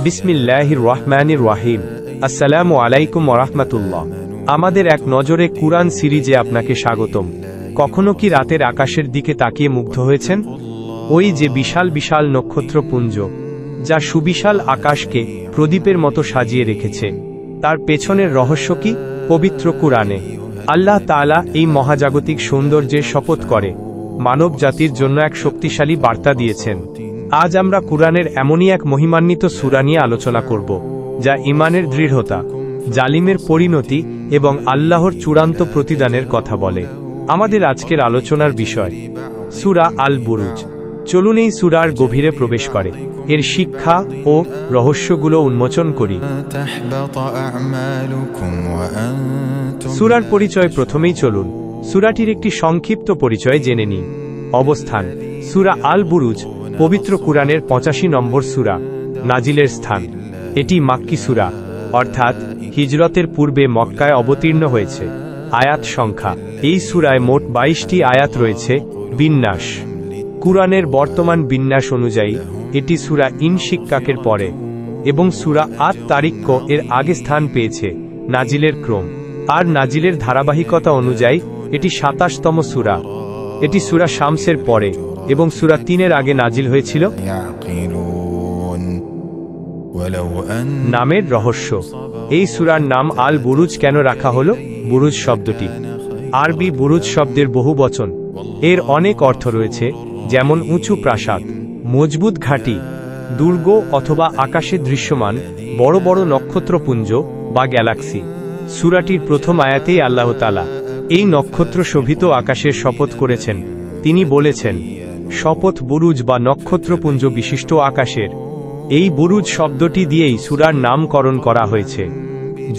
বিসমিল্লাহির রহমানির রহিম। আসসালামু আলাইকুম ওয়া রাহমাতুল্লাহ। আমাদের এক নজরে কুরআন সিরিজে আপনাকে স্বাগতম। কখনো কি রাতের আকাশের দিকে তাকিয়ে মুগ্ধ হয়েছেন? ওই যে বিশাল বিশাল নক্ষত্রপুঞ্জ, যা সুবিশাল আকাশকে প্রদীপের মতো সাজিয়ে রেখেছে, তার পেছনের রহস্য কি? পবিত্র কুরআনে আল্লাহ তাআলা এই মহাজাগতিক সৌন্দর্যের শপথ করে মানব জাতির জন্য এক শক্তিশালী বার্তা দিয়েছেন। আজ আমরা কুরআনের এমনই এক মহিমান্বিত সূরা নিয়ে আলোচনা করব, যা ঈমানের দৃঢ়তা, জালিমের পরিণতি এবং আল্লাহর চূড়ান্ত প্রতিদানের কথা বলে। আমাদের আজকের আলোচনার বিষয় সূরা আল বুরুজ। চলুন এই সূরার গভীরে প্রবেশ করে এর শিক্ষা ও রহস্যগুলো উন্মোচন করি। সূরার পরিচয় প্রথমেই চলুন সূরাটির একটি সংক্ষিপ্ত পরিচয় জেনে নিই। অবস্থান: সূরা আল বুরুজ পবিত্র কুরআনের ৮৫ নম্বর সূরা। নাজিলের স্থান: এটি মাক্কি সূরা, অর্থাৎ হিজরতের পূর্বে মক্কায় অবতীর্ণ হয়েছে। আয়াত সংখ্যা: এই সূরায় মোট ২২টি আয়াত রয়েছে। বিন্যাস: কুরআনের বর্তমান বিন্যাস অনুযায়ী এটি সূরা ইনশিক্কাকের পরে এবং সূরা আত-তারিক্ এর আগে স্থান পেয়েছে। নাজিলের ক্রম আর নাজিলের ধারাবাহিকতা অনুযায়ী এটি ২৭তম সূরা। এটি সূরা শামসের পরে এবং সূরা ৩-এর আগে নাজিল হয়েছিল। নামের রহস্য: এই সূরার নাম আল বুরুজ কেন রাখা হলো? বুরুজ শব্দটি আরবি বুরুজ শব্দের বহুবচন। এর অনেক অর্থ রয়েছে, যেমন উঁচু প্রাসাদ, মজবুত ঘাঁটি, দুর্গ অথবা আকাশে দৃশ্যমান বড় বড় নক্ষত্রপুঞ্জ বা গ্যালাক্সি। সূরাটির প্রথম আয়াতেই আল্লাহ তাআলা এই নক্ষত্র শোভিত আকাশের শপথ করেছেন। তিনি বলেছেন, শপথ বুরুজ বা নক্ষত্রপুঞ্জ বিশিষ্ট আকাশের। এই বুরুজ শব্দটি দিয়েই সূরার নামকরণ করা হয়েছে,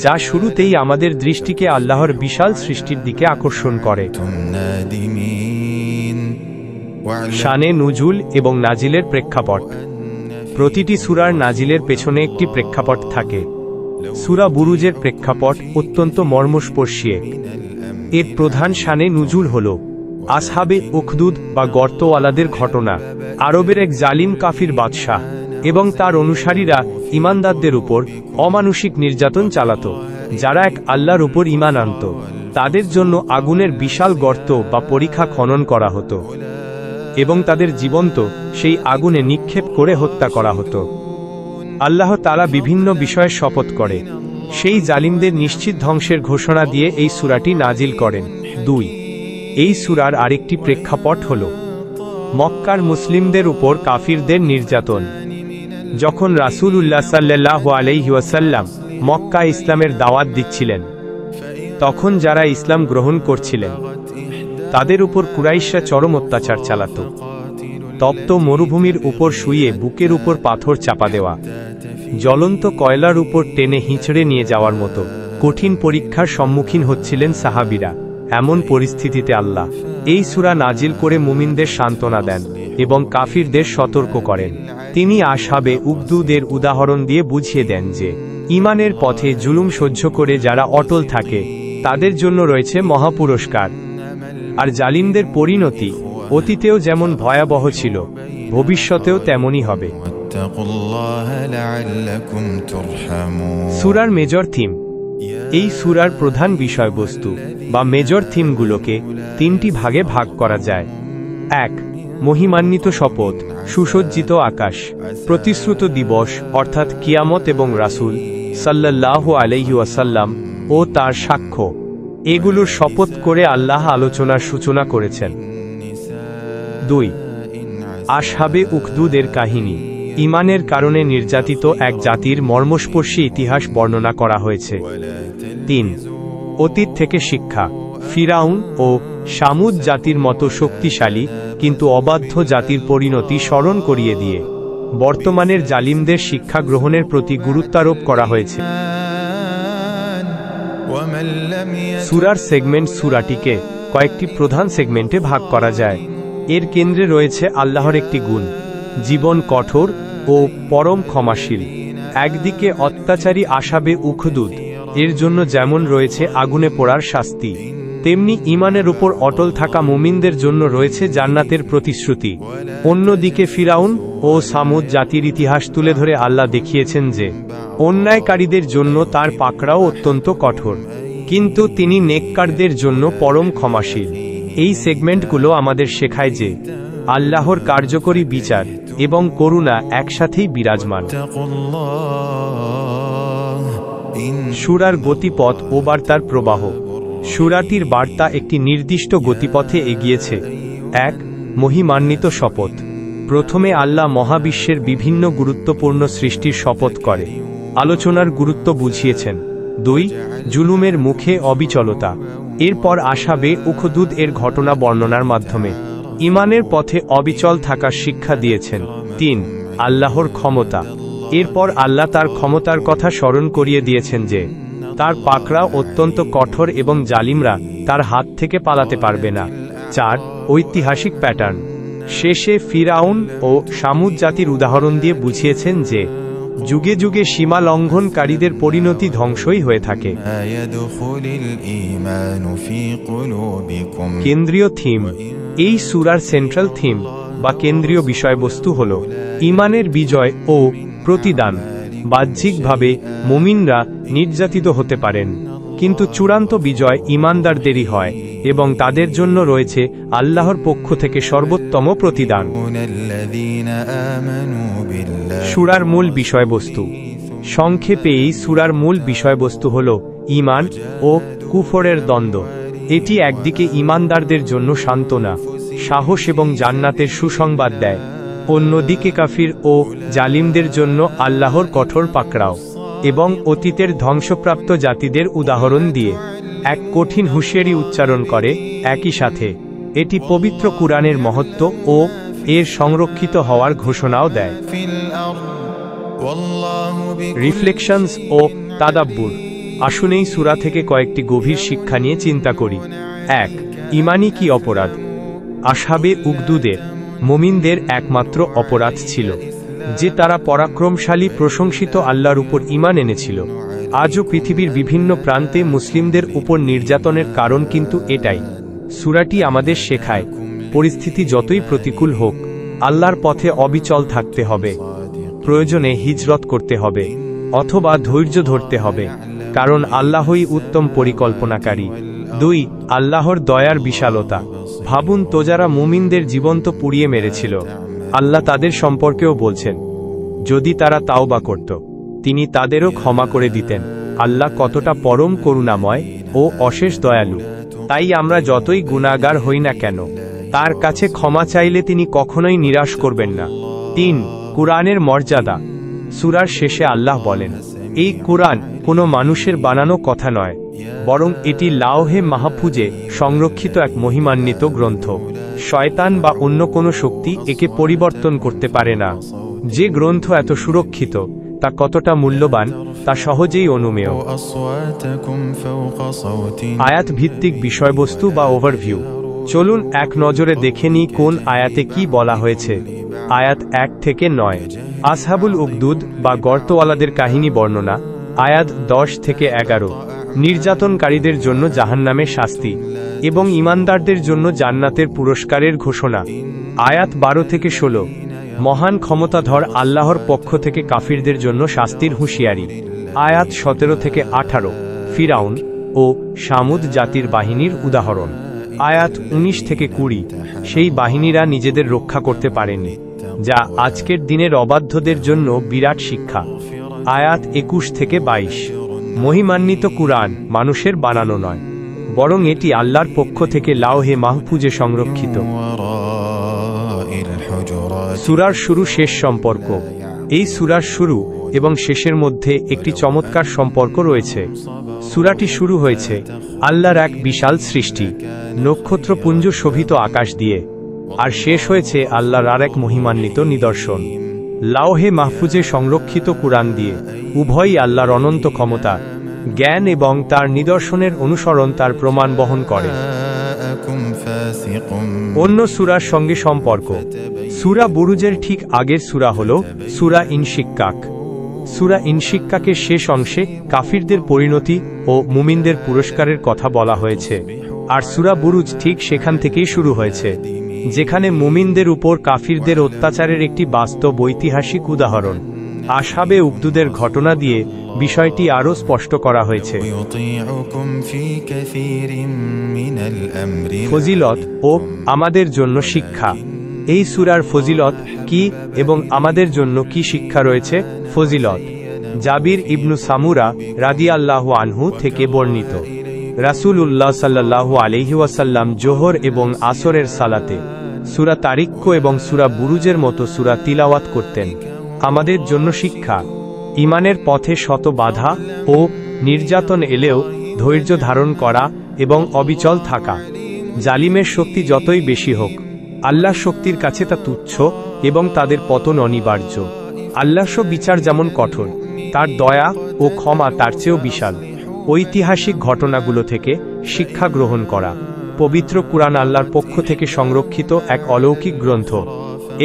যা শুরুতেই আমাদের দৃষ্টিকে আল্লাহর বিশাল সৃষ্টির দিকে আকর্ষণ করে। শানে নুজুল এবং নাজিলের প্রেক্ষাপট: প্রতিটি সূরার নাজিলের পেছনে একটি প্রেক্ষাপট থাকে। সূরা বুরুজের প্রেক্ষাপট অত্যন্ত মর্মস্পর্শী। এর প্রধান শানে নুজুল হল আসহাবে উখদুদ বা গর্তওয়ালাদের ঘটনা। আরবের এক জালিম কাফির বাদশাহ এবং তার অনুসারীরা ঈমানদারদের উপর অমানুষিক নির্যাতন চালাত। যারা এক আল্লাহর উপর ঈমান আনত, তাদের জন্য আগুনের বিশাল গর্ত বা পরিখা খনন করা হতো এবং তাদের জীবন্ত সেই আগুনে নিক্ষেপ করে হত্যা করা হতো। আল্লাহ তাআলা বিভিন্ন বিষয়ে শপথ করে সেই জালিমদের নিশ্চিত ধ্বংসের ঘোষণা দিয়ে এই সূরাটি নাজিল করেন। ২. এই সূরার আরেকটি প্রেক্ষাপট হল মক্কার মুসলিমদের উপর কাফিরদের নির্যাতন। যখন রাসূলুল্লাহ সাল্লাল্লাহু আলাইহি ওয়াসাল্লাম মক্কায় ইসলামের দাওয়াত দিচ্ছিলেন, তখন যারা ইসলাম গ্রহণ করছিলেন তাদের উপর কুরাইশরা চরম অত্যাচার চালাত। তপ্ত মরুভূমির উপর শুইয়ে বুকের উপর পাথর চাপা দেওয়া, জ্বলন্ত কয়লার উপর টেনে হিঁচড়ে নিয়ে যাওয়ার মতো কঠিন পরীক্ষার সম্মুখীন হচ্ছিলেন সাহাবীরা। এমন পরিস্থিতিতে আল্লাহ এই সূরা নাজিল করে মুমিনদের সান্ত্বনা দেন এবং কাফিরদের সতর্ক করেন। তিনি আসহাবে উখদুদের উদাহরণ দিয়ে বুঝিয়ে দেন যে ঈমানের পথে জুলুম সহ্য করে যারা অটল থাকে, তাদের জন্য রয়েছে মহাপুরস্কার। আর জালিমদের পরিণতি অতীতেও যেমন ভয়াবহ ছিল, ভবিষ্যতেও তেমনই হবে। সূরার মেজর থিম: এই সূরার প্রধান বিষয়বস্তু বা মেজর থিমগুলোকে ৩টি ভাগে ভাগ করা যায়। ১. মহিমান্বিত শপথ, সুসজ্জিত আকাশ, প্রতিশ্রুত দিবস অর্থাৎ কিয়ামত এবং রাসূল সাল্লাল্লাহু আলাইহি ওয়াসাল্লাম ও তার সাক্ষ্য, এগুলোর শপথ করে আল্লাহ আলোচনার সূচনা করেছেন। ২. আসহাবে উখদুদের কাহিনী, ঈমানের কারণে নির্যাতিত এক জাতির মর্মস্পর্শী ইতিহাস বর্ণনা করা হয়েছে। ৩. অতীত থেকে শিক্ষা, ফিরাউন ও সামুদ জাতির মতো শক্তিশালী কিন্তু অবাধ্য জাতির পরিণতি স্মরণ করিয়ে দিয়ে বর্তমানের জালিমদের শিক্ষা গ্রহণের প্রতি গুরুত্বারোপ করা হয়েছে। সূরার সেগমেন্ট: সূরাটিকে কয়েকটি প্রধান সেগমেন্টে ভাগ করা যায়। এর কেন্দ্রে রয়েছে আল্লাহর একটি গুণ, জীবন কঠোর ও পরম ক্ষমাশীল। একদিকে অত্যাচারী আসহাবে উখদুদ, এর জন্য যেমন রয়েছে আগুনে পোড়ার শাস্তি, তেমনি ঈমানের উপর অটল থাকা মুমিনদের জন্য রয়েছে জান্নাতের প্রতিশ্রুতি। অন্যদিকে ফিরাউন ও সামুদ জাতির ইতিহাস তুলে ধরে আল্লাহ দেখিয়েছেন যে অন্যায়কারীদের জন্য তার পাকড়াও অত্যন্ত কঠোর, কিন্তু তিনি নেককারদের জন্য পরম ক্ষমাশীল। এই সেগমেন্টগুলো আমাদের শেখায় যে আল্লাহর কার্যকরী বিচার এবং করুণা একসাথেই বিরাজমান। সূরার গতিপথ ও বার্তার প্রবাহ। সূরাটির বার্তা একটি নির্দিষ্ট গতিপথে এগিয়েছে। ১. মহিমান্বিত শপথ। প্রথমে আল্লাহ মহাবিশ্বের বিভিন্ন গুরুত্বপূর্ণ সৃষ্টির শপথ করে আলোচনার গুরুত্ব বুঝিয়েছেন। ২. জুলুমের মুখে অবিচলতা। এরপর আশাবে উখদুদ এর ঘটনা বর্ণনার মাধ্যমে ঈমানের পথে অবিচল থাকার শিক্ষা দিয়েছেন। ৩. আল্লাহর ক্ষমতা। এরপর আল্লাহ তার ক্ষমতার কথা স্মরণ করিয়ে দিয়েছেন যে তার পাকড়া অত্যন্ত কঠোর এবং জালিমরা তার হাত থেকে পালাতে পারবে না। ৪. ঐতিহাসিক প্যাটার্ন। শেষে ফিরাউন ও সামুদ জাতির উদাহরণ দিয়ে বুঝিয়েছেন যে যুগে যুগে সীমা লঙ্ঘনকারীদের পরিণতি ধ্বংসই হয়ে থাকে। কেন্দ্রীয় থিম। এই সূরার সেন্ট্রাল থিম বা কেন্দ্রীয় বিষয়বস্তু হল ঈমানের বিজয় ও প্রতিদান। বাহ্যিকভাবে মুমিনরা নির্যাতিত হতে পারেন, কিন্তু চূড়ান্ত বিজয় ঈমানদারদেরই হয় এবং তাদের জন্য রয়েছে আল্লাহর পক্ষ থেকে সর্বোত্তম প্রতিদান। সূরার মূল বিষয়বস্তু। সংক্ষেপে এই সূরার মূল বিষয়বস্তু হল ঈমান ও কুফরের দ্বন্দ্ব। এটি একদিকে ঈমানদারদের জন্য সান্ত্বনা, সাহস এবং জান্নাতের সুসংবাদ দেয়, অন্যদিকে কাফির ও জালিমদের জন্য আল্লাহর কঠোর পাকড়াও এবং অতীতের ধ্বংসপ্রাপ্ত জাতিদের উদাহরণ দিয়ে এক কঠিন হুঁশিয়ারি উচ্চারণ করে। একই সাথে এটি পবিত্র কুরআনের মহত্ব ও এর সংরক্ষিত হওয়ার ঘোষণাও দেয়। রিফ্লেকশনস ও তাদাব্বুর। আসুন এই সূরা থেকে কয়েকটি গভীর শিক্ষা নিয়ে চিন্তা করি। ১. ঈমানই কি অপরাধ? আসহাবে উখদুদের মুমিনদের একমাত্র অপরাধ ছিল যে তারা পরাক্রমশালী প্রশংসিত আল্লাহর উপর ঈমান এনেছিল। আজও পৃথিবীর বিভিন্ন প্রান্তে মুসলিমদের উপর নির্যাতনের কারণ কিন্তু এটাই। সূরাটি আমাদের শেখায় পরিস্থিতি যতই প্রতিকূল হোক আল্লাহর পথে অবিচল থাকতে হবে, প্রয়োজনে হিজরত করতে হবে অথবা ধৈর্য ধরতে হবে, কারণ আল্লাহই উত্তম পরিকল্পনাকারী। ২. আল্লাহর দয়ার বিশালতা। ভাবুন তো, যারা মুমিনদের জীবন্ত পুড়িয়ে মেরেছিল আল্লাহ তাদের সম্পর্কেও বলছেন যদি তারা তাওবা করত তিনি তাদেরও ক্ষমা করে দিতেন। আল্লাহ কতটা পরম করুণাময় ও অশেষ দয়ালু। তাই আমরা যতই গুনাহগার হই না কেন তার কাছে ক্ষমা চাইলে তিনি কখনোই নিরাশ করবেন না। ৩. কুরআনের মর্যাদা। সূরার শেষে আল্লাহ বলেন এই কুরআন কোনো মানুষের বানানো কথা নয়, বরং এটি লাওহে মাহফুজে সংরক্ষিত এক মহিমান্বিত গ্রন্থ। শয়তান বা অন্য কোনো শক্তি একে পরিবর্তন করতে পারে না। যে গ্রন্থ এত সুরক্ষিত তা কতটা মূল্যবান তা সহজেই অনুমেয়। আয়াত ভিত্তিক বিষয়বস্তু বা ওভারভিউ। চলুন এক নজরে দেখে নিই কোন আয়াতে কি বলা হয়েছে। আয়াত ১ থেকে ৯। আসহাবুল উখদুদ বা গর্তওয়ালাদের কাহিনী বর্ণনা। আয়াত ১০ থেকে ১১। নির্যাতনকারীদের জন্য জাহান্নামের শাস্তি এবং ঈমানদারদের জন্য জান্নাতের পুরস্কারের ঘোষণা। আয়াত ১২ থেকে ১৬। মহান ক্ষমতাধর আল্লাহর পক্ষ থেকে কাফিরদের জন্য শাস্তির হুঁশিয়ারি। আয়াত ১৭ থেকে ১৮। ফিরাউন ও সামুদ জাতির বাহিনীর উদাহরণ। আয়াত ১৯ থেকে ২০। সেই বাহিনীরা নিজেদের রক্ষা করতে পারেনি, যা আজকের দিনের অবাধ্যদের জন্য বিরাট শিক্ষা। আয়াত ২১ থেকে ২২। মহিমান্বিত কুরআন মানুষের বানানো নয়, বরং এটি আল্লাহর পক্ষ থেকে লাওহে মাহফুজে সংরক্ষিত। সূরার শুরু শেষ সম্পর্ক। এই সূরার শুরু এবং শেষের মধ্যে একটি চমৎকার সম্পর্ক রয়েছে। সূরাটি শুরু হয়েছে আল্লাহর এক বিশাল সৃষ্টি নক্ষত্রপুঞ্জ শোভিত আকাশ দিয়ে, আর শেষ হয়েছে আল্লাহর আর এক মহিমান্বিত নিদর্শন লাওহে মাহফুজে সংরক্ষিত কুরআন দিয়ে। উভয়ই আল্লাহর অনন্ত ক্ষমতা, জ্ঞান এবং তার নিদর্শনের অনুসরণ তার প্রমাণ বহন করে। অন্য সূরার সঙ্গে সম্পর্ক। সূরা বুরুজের ঠিক আগের সূরা হল সূরা ইনশিক্কাক। সূরা ইনশিক্কাকের শেষ অংশে কাফিরদের পরিণতি ও মুমিনদের পুরস্কারের কথা বলা হয়েছে। আর সূরা বুরুজ ঠিক সেখান থেকেই শুরু হয়েছে, যেখানে মুমিনদের উপর কাফিরদের অত্যাচারের একটি বাস্তব ঐতিহাসিক উদাহরণ আসহাবে উখদুদের ঘটনা দিয়ে বিষয়টি আরও স্পষ্ট করা হয়েছে। ফজিলত ও আমাদের জন্য শিক্ষা। এই সূরার ফজিলত কি এবং আমাদের জন্য কি শিক্ষা রয়েছে? ফজিলত। জাবির ইবনু সামুরা রাদিয়াল্লাহু আনহু থেকে বর্ণিত, রাসূলুল্লাহ সাল্লাল্লাহু আলাইহি ওয়াসাল্লাম জোহর এবং আসরের সালাতে সূরা তারিক এবং সূরা বুরুজের মতো সূরা তিলাওয়াত করতেন। আমাদের জন্য শিক্ষা: ঈমানের পথে শত বাধা ও নির্যাতন এলেও ধৈর্য ধারণ করা এবং অবিচল থাকা। জালিমের শক্তি যতই বেশি হোক, আল্লাহর শক্তির কাছে তা তুচ্ছ এবং তাদের পতন অনিবার্য। আল্লাহর বিচার যেমন কঠোর, তার দয়া ও ক্ষমা তার চেয়েও বিশাল। ঐতিহাসিক ঘটনাগুলো থেকে শিক্ষা গ্রহণ করা। পবিত্র কুরআন আল্লাহর পক্ষ থেকে সংরক্ষিত এক অলৌকিক গ্রন্থ,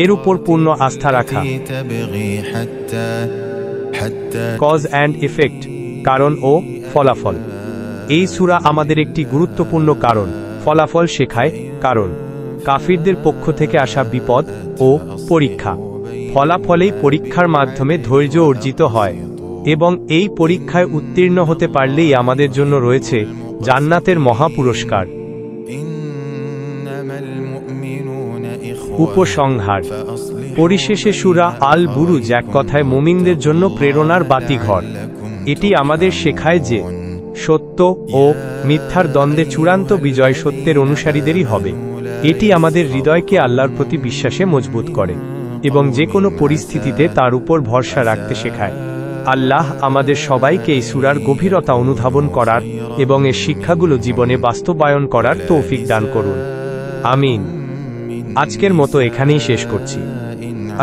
এর উপর পূর্ণ আস্থা রাখা। কজ অ্যান্ড ইফেক্ট, কারণ ও ফলাফল। এই সূরা আমাদের একটি গুরুত্বপূর্ণ কারণ ফলাফল শেখায়। কারণ কাফিরদের পক্ষ থেকে আসা বিপদ ও পরীক্ষা, ফলাফলেই পরীক্ষার মাধ্যমে ধৈর্য অর্জিত হয় এবং এই পরীক্ষায় উত্তীর্ণ হতে পারলেই আমাদের জন্য রয়েছে জান্নাতের মহা পুরস্কার। উপসংহার: পরিশেষে সূরা আল বুরুজ এক কথায় মুমিনদের জন্য প্রেরণার বাতিঘর। এটি আমাদের শেখায় যে সত্য ও মিথ্যার দ্বন্দ্বে চূড়ান্ত বিজয় সত্যের অনুসারীদেরই হবে। এটি আমাদের হৃদয়কে আল্লাহর প্রতি বিশ্বাসে মজবুত করে এবং যে কোনো পরিস্থিতিতে তার উপর ভরসা রাখতে শেখায়। আল্লাহ আমাদের সবাইকে এই সূরার গভীরতা অনুধাবন করার এবং এর শিক্ষাগুলো জীবনে বাস্তবায়ন করার তৌফিক দান করুন। আমিন। আজকের মতো এখানেই শেষ করছি।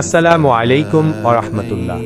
আসসালামু আলাইকুম ওয়া রাহমাতুল্লাহ।